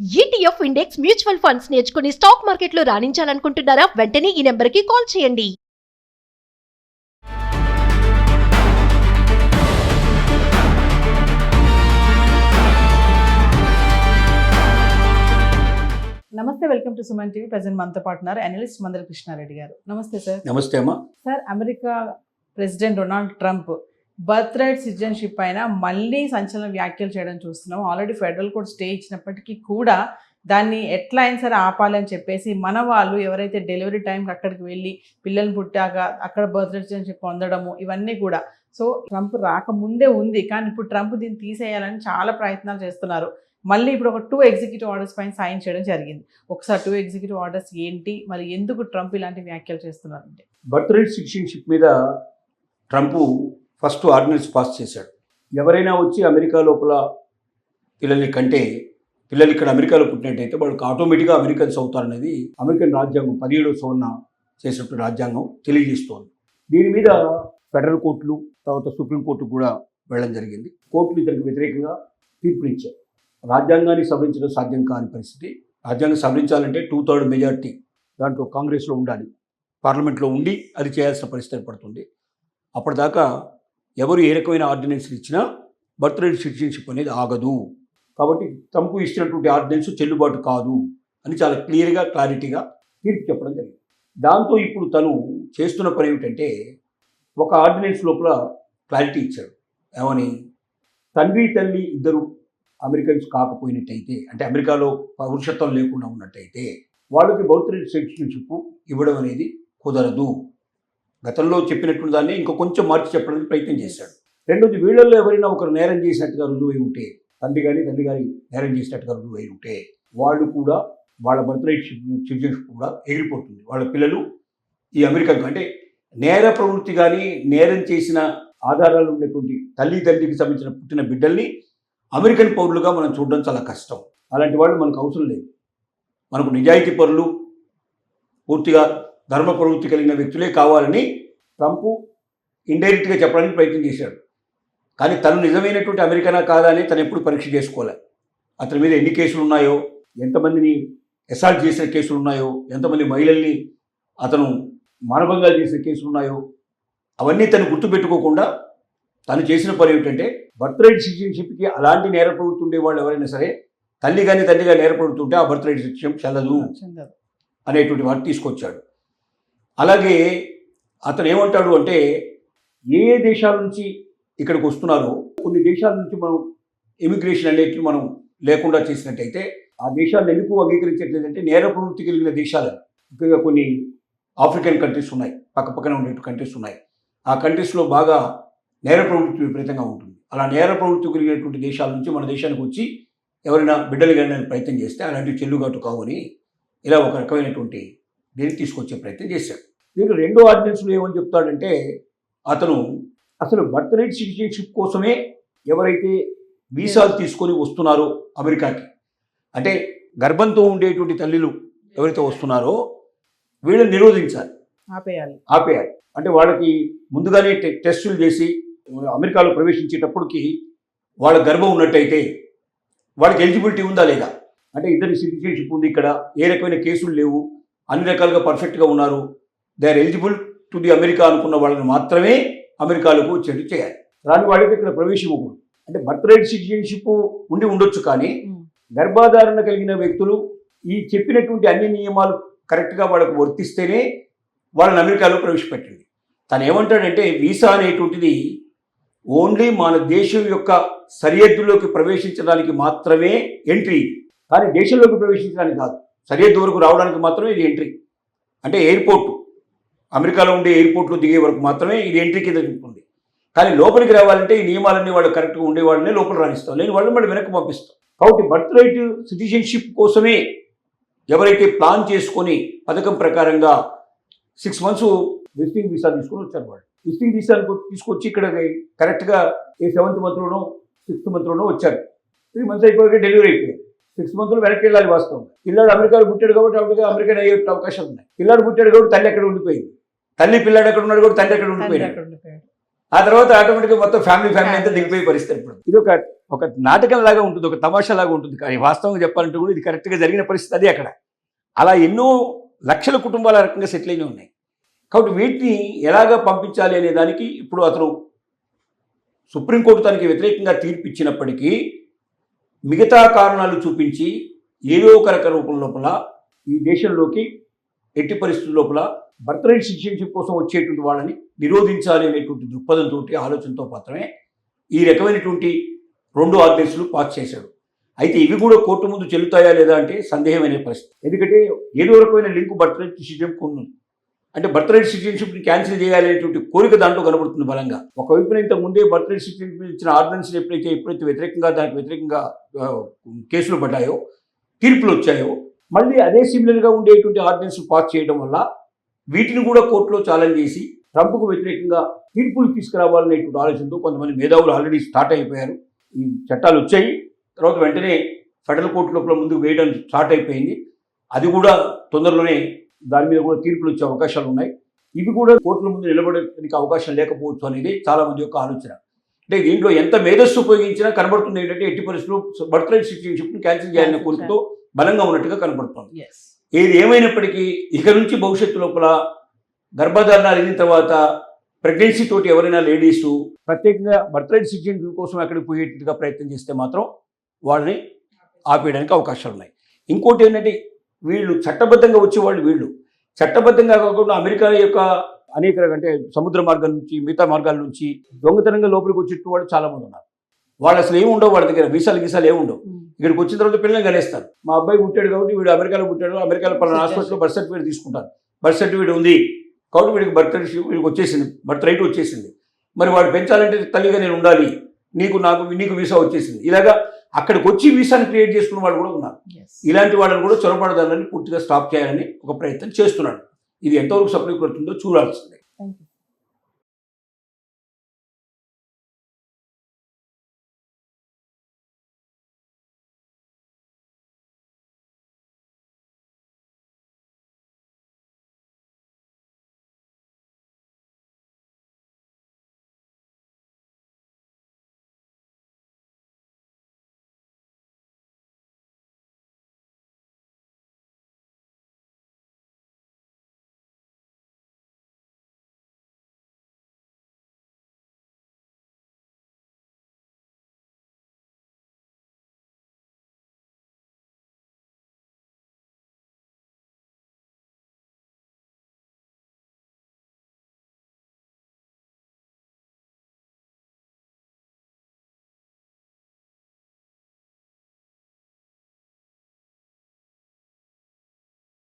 ETF index mutual funds నేర్చుకుని stock మార్కెట్లో రాణించాలనుకుంటున్నారా? వెంటనే ఈ నెంబర్కి కాల్ చేయండి. నమస్తే, welcome to Suman TV. Present మనతో పాటు ఉన్నారు అనలిస్ట్ మందల కృష్ణారెడ్డి గారు. నమస్తే సార్. నమస్తే అమ్మా. Sir, America president Donald Trump birth right citizenship పైన మళ్ళీ సంచలన వ్యాఖ్యలు చేయడం చూస్తున్నాం. ఆల్రెడీ ఫెడరల్ కోర్ట్ స్టే ఇచ్చినప్పటికీ కూడా దాన్ని ఎట్లా అయినా సరే ఆపాలని చెప్పేసి మన వాళ్ళు ఎవరైతే డెలివరీ టైంకి అక్కడికి వెళ్ళి పిల్లలు పుట్టాక అక్కడ బర్త్ రైట్ సిటిజన్షిప్ పొందడము ఇవన్నీ కూడా సో ట్రంప్ రాకముందే ఉంది. కానీ ఇప్పుడు ట్రంప్ దీన్ని తీసేయాలని చాలా ప్రయత్నాలు చేస్తున్నారు. మళ్ళీ ఇప్పుడు ఒక 2 ఎగ్జిక్యూటివ్ ఆర్డర్స్ పైన సైన్ చేయడం జరిగింది. ఒకసారి 2 ఎగ్జిక్యూటివ్ ఆర్డర్స్ ఏంటి, మరి ఎందుకు ట్రంప్ ఇలాంటి వ్యాఖ్యలు చేస్తున్నారంటే? బర్త్ రైట్ సిటిజన్షిప్ మీద ట్రంప్ ఫస్ట్ ఆర్డినెన్స్ పాస్ చేశాడు. ఎవరైనా వచ్చి అమెరికా లోపల పిల్లల్ని కంటే పిల్లలు ఇక్కడ అమెరికాలో పుట్టినట్టయితే వాళ్ళకి ఆటోమేటిక్గా అమెరికన్స్ అవుతారనేది అమెరికన్ రాజ్యాంగం 17వ సవరణ చేసినట్టు రాజ్యాంగం తెలియజేస్తోంది. దీని మీద ఫెడరల్ కోర్టులు తర్వాత సుప్రీంకోర్టు కూడా వెళ్ళడం జరిగింది. కోర్టులు ఇతనికి వ్యతిరేకంగా తీర్పునిచ్చారు. రాజ్యాంగాన్ని సవరించడం సాధ్యం కాని పరిస్థితి. రాజ్యాంగం సవరించాలంటే 2/3 మెజార్టీ దాంట్లో కాంగ్రెస్లో ఉండాలి, పార్లమెంట్లో ఉండి అది చేయాల్సిన పరిస్థితి ఏర్పడుతుంది. అప్పటిదాకా ఎవరు ఏ రకమైన ఆర్డినెన్స్లు ఇచ్చినా బర్త్ రైట్ సిటిజన్షిప్ అనేది ఆగదు. కాబట్టి ట్రంప్ ఇచ్చినటువంటి ఆర్డినెన్స్ చెల్లుబాటు కాదు అని చాలా క్లారిటీగా తీర్పు చెప్పడం జరిగింది. దాంతో ఇప్పుడు తను చేస్తున్న పని ఏమిటంటే ఒక ఆర్డినెన్స్ లోపల క్లారిటీ ఇచ్చాడు. ఏమని? తండ్రి తల్లి ఇద్దరు అమెరికన్స్ కాకపోయినట్టయితే, అంటే అమెరికాలో పౌరుషత్వం లేకుండా ఉన్నట్టయితే వాళ్ళకి బర్త్ రైట్ సిటిజన్షిప్ ఇవ్వడం అనేది కుదరదు. గతంలో చెప్పినటువంటి దాన్ని ఇంకా కొంచెం మార్చి చెప్పడానికి ప్రయత్నం చేశాడు. రెండోది, వీళ్ళల్లో ఎవరైనా ఒకరు నేరం చేసినట్టుగా రుజువై ఉంటే, తల్లి కానీ నేరం చేసినట్టుగా రుజువై ఉంటే వాళ్ళు కూడా వాళ్ళ బర్త్ రైట్ సిటిజన్షిప్ కూడా ఎగిరిపోతుంది. వాళ్ళ పిల్లలు ఈ అమెరికా అంటే నేర ప్రవృత్తి కానీ నేరం చేసిన ఆధారాలు ఉన్నటువంటి తండ్రికి సంబంధించిన పుట్టిన బిడ్డల్ని అమెరికన్ పౌరులుగా మనం చూడడం చాలా కష్టం. అలాంటి వాళ్ళు మనకు అవసరం లేదు. మనకు నిజాయితీ పరులు, పూర్తిగా ధర్మ ప్రవృత్తి కలిగిన వ్యక్తులే కావాలని ట్రంప్ ఇండైరెక్ట్గా చెప్పడానికి ప్రయత్నం చేశాడు. కానీ తను నిజమైనటువంటి అమెరికనా కాదా అని తను ఎప్పుడు పరీక్ష చేసుకోవాలి. అతని మీద ఎన్ని కేసులు ఉన్నాయో, ఎంతమందిని అసాల్ట్ చేసిన కేసులు ఉన్నాయో, ఎంతమంది మహిళల్ని అతను మానభంగాలు చేసిన కేసులు ఉన్నాయో అవన్నీ తను గుర్తుపెట్టుకోకుండా తను చేసిన పని ఏమిటంటే బర్త్ రైట్ సిటిజన్షిప్కి అలాంటి నేర ప్రవృత్తి ఉండే వాళ్ళు ఎవరైనా సరే తల్లి కానీ తండ్రిగా నేర ప్రవృత్తి ఆ బర్త్ రైట్ సిటిజన్షిప్ చెల్లదు అనేటువంటి వాటి తీసుకొచ్చాడు. అలాగే అతను ఏమంటాడు అంటే ఏ దేశాల నుంచి ఇక్కడికి వస్తున్నారో కొన్ని దేశాల నుంచి మనం ఇమిగ్రేషన్ అనేటివి మనం లేకుండా చేసినట్టయితే ఆ దేశాలను ఎందుకు అంగీకరించట్లేదంటే నేర ప్రవృత్తి కలిగిన దేశాలు, ముఖ్యంగా కొన్ని ఆఫ్రికన్ కంట్రీస్ ఉన్నాయి, పక్కపక్కన ఉండే కంట్రీస్ ఉన్నాయి. ఆ కంట్రీస్లో బాగా నేర ప్రవృత్తి విపరీతంగా ఉంటుంది. అలా నేర ప్రవృత్తి కలిగినటువంటి దేశాల నుంచి మన దేశానికి వచ్చి ఎవరైనా బిడ్డలు కానీ ప్రయత్నం చేస్తే అలాంటివి చెల్లుబాటు కావని ఇలా ఒక రకమైనటువంటి దీన్ని తీసుకొచ్చే ప్రయత్నం చేశాడు. దీంట్లో రెండో ఆర్డినెన్స్లో ఏమని చెప్తాడంటే అతను అసలు బర్త్ రైట్ సిటిజన్షిప్ కోసమే ఎవరైతే వీసాలు తీసుకొని వస్తున్నారో అమెరికాకి, అంటే గర్భంతో ఉండేటువంటి తల్లులు ఎవరైతే వస్తున్నారో వీళ్ళని నిరోధించాలి, ఆపేయాలి. అంటే వాళ్ళకి ముందుగానే టెస్టులు చేసి అమెరికాలో ప్రవేశించేటప్పటికి వాళ్ళ గర్భం ఉన్నట్టయితే వాళ్ళకి ఎలిజిబిలిటీ ఉందా లేదా, అంటే ఇద్దరి సిటిజన్షిప్ ఉంది, ఇక్కడ ఏ రకమైన కేసులు లేవు, అన్ని రకాలుగా పర్ఫెక్ట్గా ఉన్నారు, they are eligible to the America అనుకున్న వాళ్ళని మాత్రమే అమెరికాలకు వచ్చేట్టు చేయాలి. రాని వాళ్ళకి ఇక్కడ ప్రవేశం ఇవ్వకూడదు. అంటే బర్త్ రైట్ సిటిజన్షిప్ ఉండొచ్చు, కానీ గర్భాధారణ కలిగిన వ్యక్తులు ఈ చెప్పినటువంటి అన్ని నియమాలు కరెక్ట్గా వాళ్ళకు వర్తిస్తేనే వాళ్ళని అమెరికాలో ప్రవేశపెట్టండి. తను ఏమంటాడంటే వీసా అనేటువంటిది ఓన్లీ మన దేశం యొక్క సరిహద్దులోకి ప్రవేశించడానికి మాత్రమే ఎంట్రీ, కానీ దేశంలోకి ప్రవేశించడానికి కాదు. సరిహద్దు వరకు రావడానికి మాత్రమే ఇది ఎంట్రీ. అంటే ఎయిర్పోర్టు, అమెరికాలో ఉండే ఎయిర్పోర్ట్లో దిగే వరకు మాత్రమే ఇది ఎంట్రీ కింద ఉంటుంది. కానీ లోపలికి రావాలంటే ఈ నియమాలన్నీ వాళ్ళు కరెక్ట్గా ఉండే వాళ్ళనే లోపల రాణిస్తాం, లేని వాళ్ళని మళ్ళీ వెనక్కి పంపిస్తాం. కాబట్టి బర్త్ రైట్ సిటిజన్షిప్ కోసమే ఎవరైతే ప్లాన్ చేసుకొని పథకం ప్రకారంగా 6 months విజిటింగ్ వీసా తీసుకొని వచ్చారు. వాళ్ళు విజిటింగ్ వీసా తీసుకొచ్చి ఇక్కడ కరెక్ట్గా 7th monthలోనో 6th monthలోనో వచ్చారు. 3 months అయిపోయాక డెలివరీ అయిపోయారు. 6 months వెనక్కి వెళ్ళాలి. వాస్తవం పిల్లాడు అమెరికాలో పుట్టాడు కాబట్టి అమెరికన్ అయ్యే అవకాశం ఉన్నాయి. పిల్లాడు పుట్టాడు కాబట్టి తల్లి ఎక్కడ ఉండిపోయింది, తల్లి పిల్లాడు ఎక్కడ ఉన్నాడు కూడా తండ్రి ఎక్కడ ఉండిపోయాడు. ఆ తర్వాత ఆటోమేటిక్గా మొత్తం ఫ్యామిలీ అంతా దిగిపోయే పరిస్థితి. ఇప్పుడు ఇది ఒక ఒక నాటకంలాగా ఉంటుంది, ఒక తమాషాలాగా ఉంటుంది. కానీ వాస్తవంగా చెప్పాలంటే కూడా ఇది కరెక్ట్గా జరిగిన పరిస్థితి అది అక్కడ. అలా ఎన్నో లక్షల కుటుంబాల రకంగా సెటిల్ అయిన ఉన్నాయి. కాబట్టి వీటిని ఎలాగా పంపించాలి అనే దానికి ఇప్పుడు అతను సుప్రీంకోర్టు తనకి వ్యతిరేకంగా తీర్పు ఇచ్చినప్పటికీ మిగతా కారణాలు చూపించి ఏదో ఒక రక రూపం లోపల ఈ దేశంలోకి ఎట్టి పరిస్థితుల లోపల బర్త్ రైట్ సిటిజన్షిప్ కోసం వచ్చేటువంటి వాళ్ళని నిరోధించాలి అనేటువంటి దృక్పథంతో ఆలోచనతో మాత్రమే ఈ రకమైనటువంటి 2 ఆర్డినెన్స్లు పాస్ చేశాడు. అయితే ఇవి కూడా కోర్టు ముందు చెల్లుతాయా లేదా అంటే సందేహమైన పరిస్థితి. ఎందుకంటే ఏదో రకమైన లింకు బర్త్ రైట్ సిటిజన్షిప్ ఉంది. అంటే బర్త్ రైట్ సిటిజన్షిప్ని క్యాన్సిల్ చేయాలనేటువంటి కోరిక దాంట్లో కనబడుతుంది బలంగా. ఒకవైపున ఇంత ముందే బర్త్ రైట్ సిటిజన్షిప్ ఇచ్చిన ఆర్డినెన్స్ ఎప్పుడైతే దానికి వ్యతిరేకంగా కేసులు పడ్డాయో, తీర్పులు వచ్చాయో, మళ్ళీ అదే సిమిలర్గా ఉండేటువంటి ఆర్డినెన్స్ పాస్ చేయడం వల్ల వీటిని కూడా కోర్టులో ఛాలెంజ్ చేసి ట్రంప్కు వ్యతిరేకంగా తీర్పులు తీసుకురావాలనేటువంటి ఆలోచనతో కొంతమంది మేధావులు ఆల్రెడీ స్టార్ట్ అయిపోయారు. ఈ చట్టాలు వచ్చాయి, తర్వాత వెంటనే ఫెడరల్ కోర్టు లోపల ముందుకు వేయడం స్టార్ట్ అయిపోయింది. అది కూడా తొందరలోనే దాని మీద కూడా తీర్పులు వచ్చే అవకాశాలు ఉన్నాయి. ఇవి కూడా కోర్టుల ముందు నిలబడడానికి అవకాశం లేకపోవచ్చు అనేది చాలా మంది యొక్క ఆలోచన. అంటే దీంట్లో ఎంత మేధస్సు ఉపయోగించినా కనబడుతుంది ఏంటంటే ఎట్టి పరిస్థితుల్లో బర్త్ రైట్ సిటిజన్షిప్ని క్యాన్సిల్ చేయాలనే కోరికతో బలంగా ఉన్నట్టుగా కనబడుతుంది. ఏది ఏమైనప్పటికీ ఇక నుంచి భవిష్యత్తు లోపల గర్భధారణ అయిన తర్వాత ప్రెగ్నెన్సీ తోటి ఎవరైనా లేడీస్ ప్రత్యేకంగా బర్త్ రైట్ సిటిజన్షిప్ కోసం అక్కడికి పోయేట్టుగా ప్రయత్నం చేస్తే మాత్రం వాళ్ళని ఆపేయడానికి అవకాశాలు ఉన్నాయి. ఇంకోటి ఏంటంటే వీళ్ళు చట్టబద్ధంగా వచ్చేవాళ్ళు, వీళ్ళు చట్టబద్ధంగా కాకుండా అమెరికా యొక్క అనేక అంటే సముద్ర మార్గాల నుంచి మిగతా మార్గాల నుంచి దొంగతనంగా లోపలికి వచ్చేట్టు వాళ్ళు చాలామంది ఉన్నారు. వాళ్ళు అసలు ఏమి ఉండవు, వాళ్ళ దగ్గర వీసాలు ఏమి ఉండవు. ఇక్కడికి వచ్చిన తర్వాత పిల్లల్ని కనేస్తారు. మా అబ్బాయి పుట్టాడు కాబట్టి వీడు అమెరికాలో పుట్టాడు, అమెరికాలో పలానా హాస్పిటల్లో బర్త్ సర్టిఫికేట్ తీసుకుంటారు, బర్త్ సర్టిఫికేట్ ఉంది కాబట్టి వీడికి వీడికి వచ్చేసింది, బర్త్ రైట్ వచ్చేసింది. మరి వాడు పెంచాలంటే తల్లిగా నేను ఉండాలి, నీకు వీసా వచ్చేసింది. ఇలాగా అక్కడికి వచ్చి వీసాని క్రియేట్ చేసుకున్న వాళ్ళు కూడా ఉన్నారు. ఇలాంటి వాళ్ళని కూడా చొరబడదాలని పూర్తిగా స్టాప్ చేయాలని ఒక ప్రయత్నం చేస్తున్నాడు. ఇది ఎంతవరకు సఫలీకృతుందో చూడాల్సిందే. Thank you.